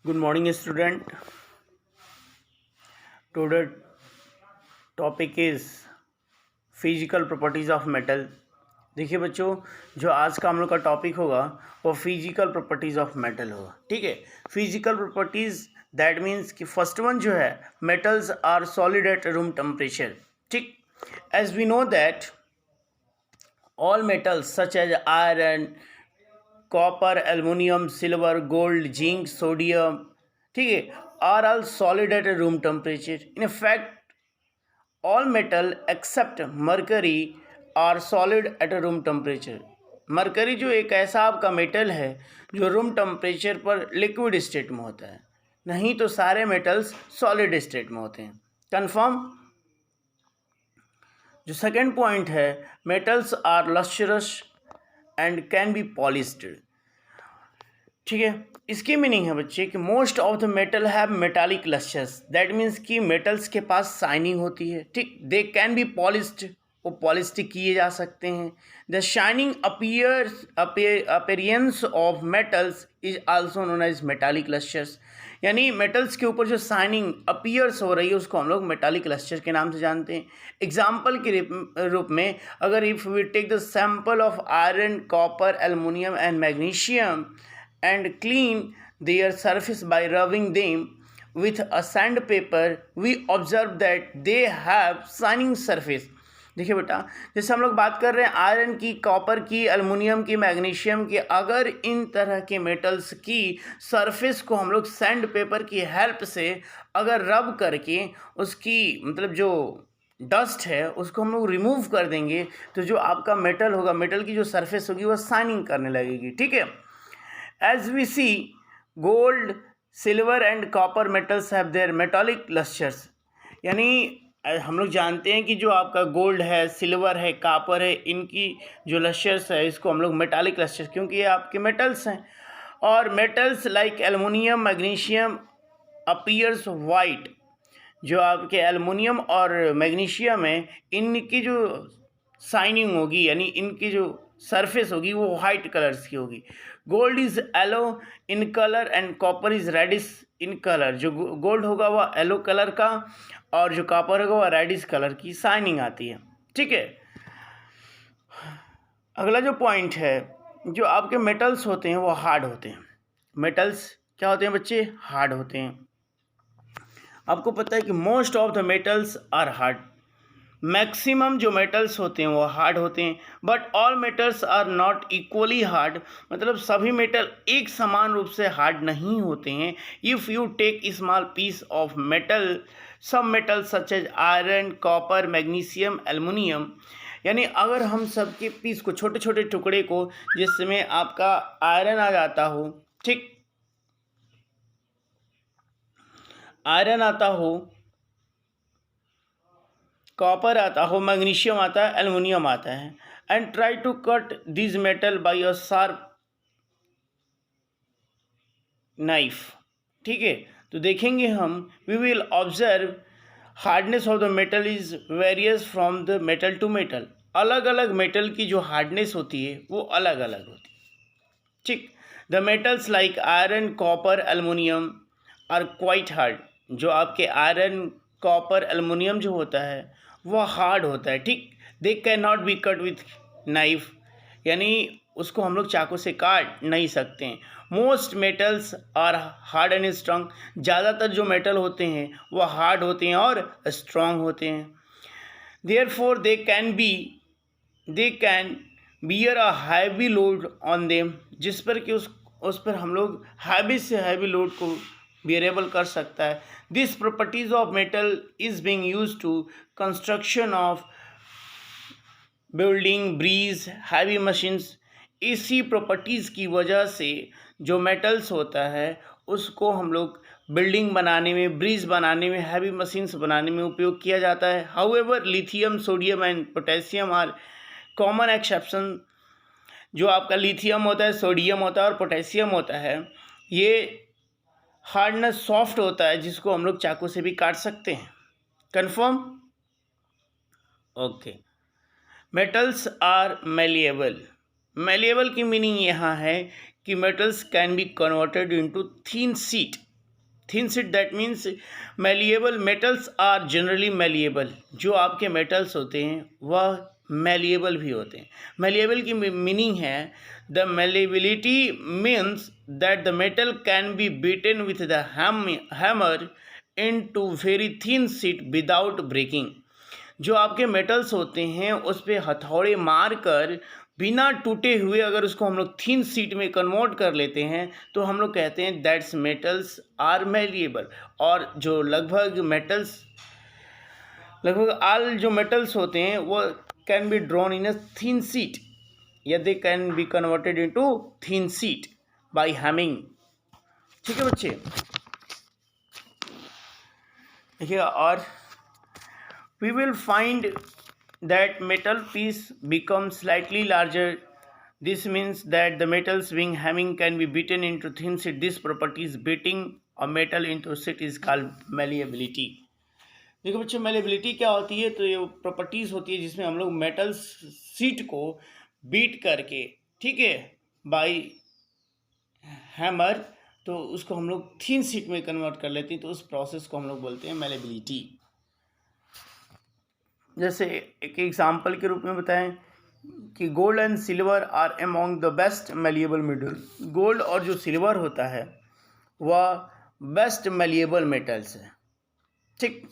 Good morning, student. Today topic is physical properties of metal. देखिए बच्चों, जो आज का हम लोग का टॉपिक होगा वो फिजिकल प्रॉपर्टीज ऑफ मेटल होगा। ठीक है, फिजिकल प्रॉपर्टीज दैट मीन्स कि फर्स्ट वन जो है, metals are solid at room temperature. ठीक, as we know that all metals such as iron, copper, aluminium, silver, gold, zinc, sodium, ठीक है, are all solid at a room temperature. In fact, all metal except mercury are solid at a room temperature. Mercury जो एक ऐसा आपका metal है जो room temperature पर liquid state में होता है, नहीं तो सारे मेटल्स सॉलिड स्टेट में होते हैं। कंफर्म। जो सेकेंड पॉइंट है, metals are lustrous and can be polished. ठीक है, इसकी मीनिंग है बच्चे कि most of the metal have metallic lustrous, that means कि मेटल्स के पास शाइनिंग होती है। ठीक, दे कैन बी पॉलिश्ड, वो पॉलिश्ड किए जा सकते हैं। The shining appearance of metals is also known as metallic lustrous. यानी मेटल्स के ऊपर जो शाइनिंग अपीयर्स हो रही है उसको हम लोग मेटालिक लस्टर के नाम से जानते हैं। एग्जाम्पल के रूप में अगर if we take the sample of iron, copper, aluminium and magnesium and clean their surface by rubbing them with a sandpaper, we observe that they have shining surface. देखिए बेटा, जैसे हम लोग बात कर रहे हैं आयरन की, कॉपर की, एल्युमिनियम की, मैग्नीशियम की, अगर इन तरह के मेटल्स की सरफेस को हम लोग सैंड पेपर की हेल्प से अगर रब करके उसकी मतलब जो डस्ट है उसको हम लोग रिमूव कर देंगे तो जो आपका मेटल होगा, मेटल की जो सरफेस होगी वह शाइनिंग करने लगेगी। ठीक है, as we see, gold, silver and copper metals have their metallic lusters. यानी हम लोग जानते हैं कि जो आपका गोल्ड है, सिल्वर है, कॉपर है, इनकी जो लस्टर्स है इसको हम लोग मेटालिक लस्टर्स, क्योंकि ये आपके मेटल्स हैं। और metals like aluminium, magnesium appears white, जो आपके एल्युमिनियम और मैग्नीशियम है इनकी जो शाइनिंग होगी यानी इनकी जो सरफेस होगी वो वाइट कलर्स की होगी। Gold is yellow in colour and copper is reddish in colour. जो गोल्ड होगा वह येलो कलर का और जो कॉपर होगा वह रेडिश कलर की शाइनिंग आती है। ठीक है, अगला जो पॉइंट है, जो आपके मेटल्स होते हैं वो हार्ड होते हैं। मेटल्स क्या होते हैं बच्चे? हार्ड होते हैं। आपको पता है कि most of the metals are hard, maximum जो मेटल्स होते हैं वो हार्ड होते हैं। But all metals are not equally hard, मतलब सभी मेटल एक समान रूप से हार्ड नहीं होते हैं। If you take small piece of metal, सब metal such as iron, copper, magnesium, aluminium, यानी अगर हम सबके पीस को, छोटे छोटे टुकड़े को, जिसमें आपका आयरन आ जाता हो, ठीक, आयरन आता हो, कॉपर आता हो, मैग्नीशियम आता है, एल्युमिनियम आता है, and try to cut this metal by a sharp knife. ठीक है, तो देखेंगे हम, we will observe hardness of the metal is various from the metal to metal. अलग अलग मेटल की जो हार्डनेस होती है वो अलग अलग होती है। ठीक, the metals like iron, copper, aluminium are quite hard. जो आपके आयरन, कॉपर, एल्युमिनियम जो होता है वह हार्ड होता है। ठीक, they can not be cut with knife, यानी उसको हम लोग चाकू से काट नहीं सकते हैं। Most metals are hard and strong, ज़्यादातर जो मेटल होते हैं वह हार्ड होते हैं और स्ट्रांग होते हैं। Therefore they can bear a heavy load on them, जिस पर कि उस पर हम लोग हैवी से हैवी लोड को बियरेबल कर सकता है। This properties of metal is being used to construction of building, bridge, heavy machines. इसी प्रॉपर्टीज़ की वजह से जो मेटल्स होता है उसको हम लोग बिल्डिंग बनाने में, ब्रिज बनाने में, हैवी मशीन्स बनाने में उपयोग किया जाता है। However lithium, sodium and potassium are common exception. जो आपका लिथियम होता है, सोडियम होता है और पोटेशियम होता है, ये हार्डनेस सॉफ्ट होता है जिसको हम लोग चाकू से भी काट सकते हैं। Confirm? Okay. Metals are malleable. Malleable की मीनिंग यहाँ है कि metals can be converted into thin sheet. Thin sheet that means malleable, metals are generally malleable. जो आपके मेटल्स होते हैं वह मैलिएबल भी होते हैं। मैलिएबल की मीनिंग है the malleability means that the metal can be beaten with the hammer into very thin sheet without breaking. जो आपके मेटल्स होते हैं उस पर हथौड़े मार कर बिना टूटे हुए अगर उसको हम लोग थिन शीट में कन्वर्ट कर लेते हैं तो हम लोग कहते हैं दैट्स मेटल्स आर मैलिएबल। और जो लगभग ऑल जो मेटल्स होते हैं वो can be drawn in a thin sheet या they can be converted into thin sheet by hammering. ठीक है बच्चे, देखिएगा। और we will find that metal piece becomes slightly larger. This means that the metal's being hamming can be beaten into thin sheet. This property is beating a metal into sheet is called malleability. देखो बच्चों, malleability क्या होती है? तो ये properties होती है जिसमें हम लोग मेटल शीट को बीट करके, ठीक है, बाय हैमर, तो उसको हम लोग थिन शीट में कन्वर्ट कर लेते हैं। तो उस प्रोसेस को हम लोग बोलते हैं malleability। जैसे एक एग्जाम्पल के रूप में बताएं कि gold and silver are among the best malleable metal. Gold और जो सिल्वर होता है वह बेस्ट मैलिएबल मेटल्स है। ठीक।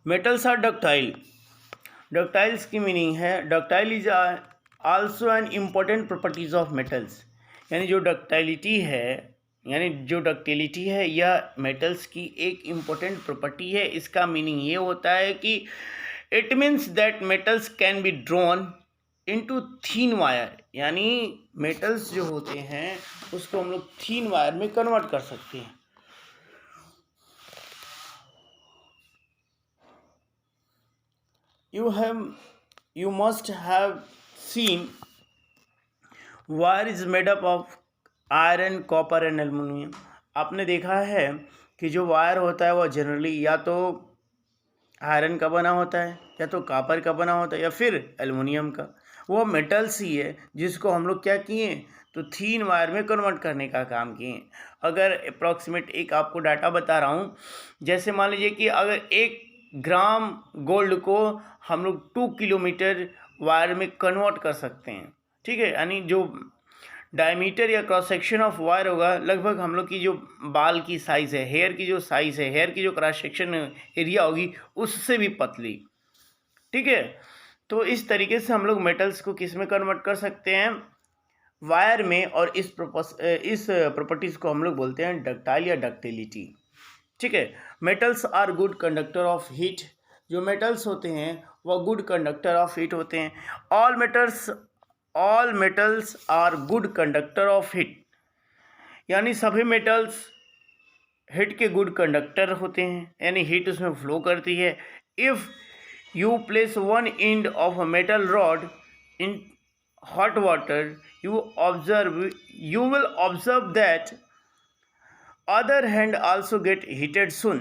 Metals are ductile. डक्टाइल्स की मीनिंग है ductile is also an important properties of metals. यानी जो डक्टाइलिटी है यह मेटल्स की एक इम्पोर्टेंट प्रॉपर्टी है। इसका मीनिंग ये होता है कि it means that metals can be drawn into thin wire. यानी मेटल्स जो होते हैं उसको हम लोग थीन वायर में कन्वर्ट कर सकते हैं। You must have seen wire is made up of iron, copper and aluminium. आपने देखा है कि जो वायर होता है वह जनरली या तो आयरन का बना होता है या तो कॉपर का बना होता है या फिर एल्युमिनियम का। वो मेटल्स ही है जिसको हम लोग क्या किए तो थीन वायर में कन्वर्ट करने का काम किए। अगर अप्रॉक्सीमेट एक आपको डाटा बता रहा हूँ, जैसे मान लीजिए कि अगर 1 ग्राम गोल्ड को हम लोग 2 किलोमीटर वायर में कन्वर्ट कर सकते हैं। ठीक है, यानी जो डायमीटर या क्रॉस सेक्शन ऑफ वायर होगा लगभग हम लोग की जो बाल की साइज़ है, हेयर की जो साइज़ है, हेयर की जो क्रॉस सेक्शन एरिया होगी उससे भी पतली। ठीक है, तो इस तरीके से हम लोग मेटल्स को किस में कन्वर्ट कर सकते हैं, वायर में। और इस प्रॉपर्टीज़ को हम लोग बोलते हैं डक्टाइल या डक्टिलिटी। ठीक है, metals are good conductor of heat. जो मेटल्स होते हैं वह गुड कंडक्टर ऑफ हीट होते हैं। All metals are good conductor of heat. यानी सभी मेटल्स हीट के गुड कंडक्टर होते हैं, यानी हीट उसमें फ्लो करती है। If you place one end of a metal rod in hot water you will observe that other hand also get heated soon।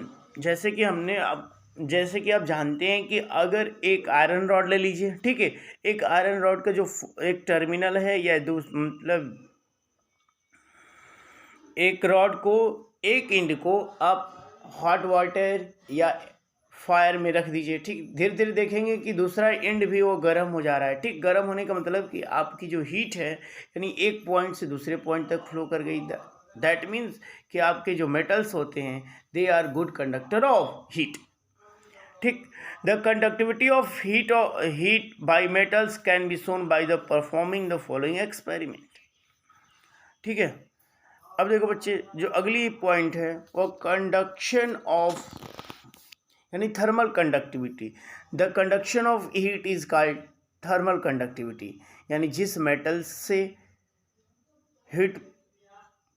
जैसे कि आप जानते हैं कि अगर एक आयरन रॉड ले लीजिए, ठीक है, एक आयरन रॉड का जो एक टर्मिनल है या मतलब एक रॉड को एक एंड को आप हॉट वाटर या फायर में रख दीजिए। ठीक, धीरे धीरे देखेंगे कि दूसरा एंड भी वो गर्म हो जा रहा है। ठीक, गर्म होने का मतलब कि आपकी जो हीट है यानी एक पॉइंट से दूसरे पॉइंट तक फ्लो कर गई। दैट मीन्स कि आपके जो मेटल्स होते हैं they are good conductor of heat. ठीक, the conductivity of heat by metals can be shown by the performing the following experiment. ठीक है, अब देखो बच्चे, जो अगली पॉइंट है वो कंडक्शन ऑफ यानी thermal conductivity. The conduction of heat is called thermal conductivity. यानी जिस मेटल से हीट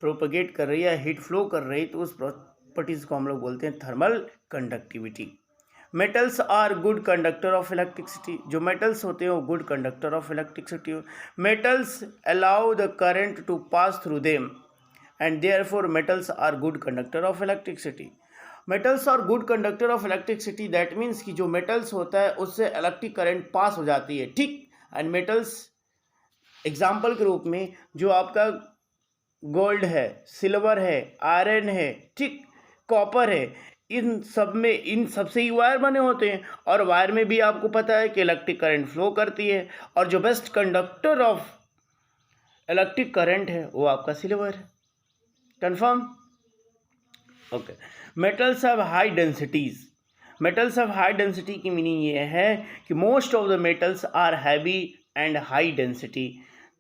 प्रोपगेट कर रही है, हीट फ्लो कर रही है, तो उस प्रॉपर्टीज को हम लोग बोलते हैं thermal conductivity. Metals are good conductor of electricity. जो मेटल्स होते हैं वो good conductor of electricity. Metals allow the current to pass through them and therefore metals are good conductor of electricity. Metals are good conductor of electricity that means कि जो metals होता है उससे electric current pass हो जाती है। ठीक, and metals example के रूप में जो आपका गोल्ड है, सिल्वर है, आयरन है, ठीक, कॉपर है, इन सब में, इन सबसे ही वायर बने होते हैं। और वायर में भी आपको पता है कि इलेक्ट्रिक करंट फ्लो करती है, और जो best conductor of electric current है वो आपका सिल्वर है। Confirm? Okay. Metals have high densities. Metals of high density की मीनिंग ये है कि most of the metals are heavy and high density.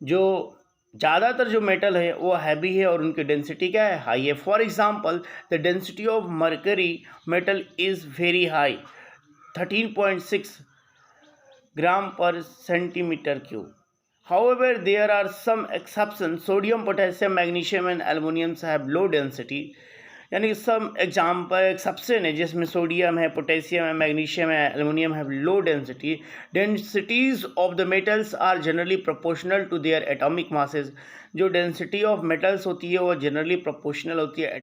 जो ज़्यादातर जो मेटल है वो हैवी है और उनकी डेंसिटी क्या है? हाई है। For example the density of mercury metal is very high, 13.6 ग्राम पर centimetre cube. However, there are some exceptions. Sodium, potassium, magnesium and aluminum have low density. यानी सम एग्जाम्पल एक्सेप्शन है जिसमें सोडियम है, potassium है, magnesium है, aluminium have low density. Densities of the metals are generally proportional to their atomic masses. जो density of metals होती है वो जनरली प्रोपोर्शनल होती है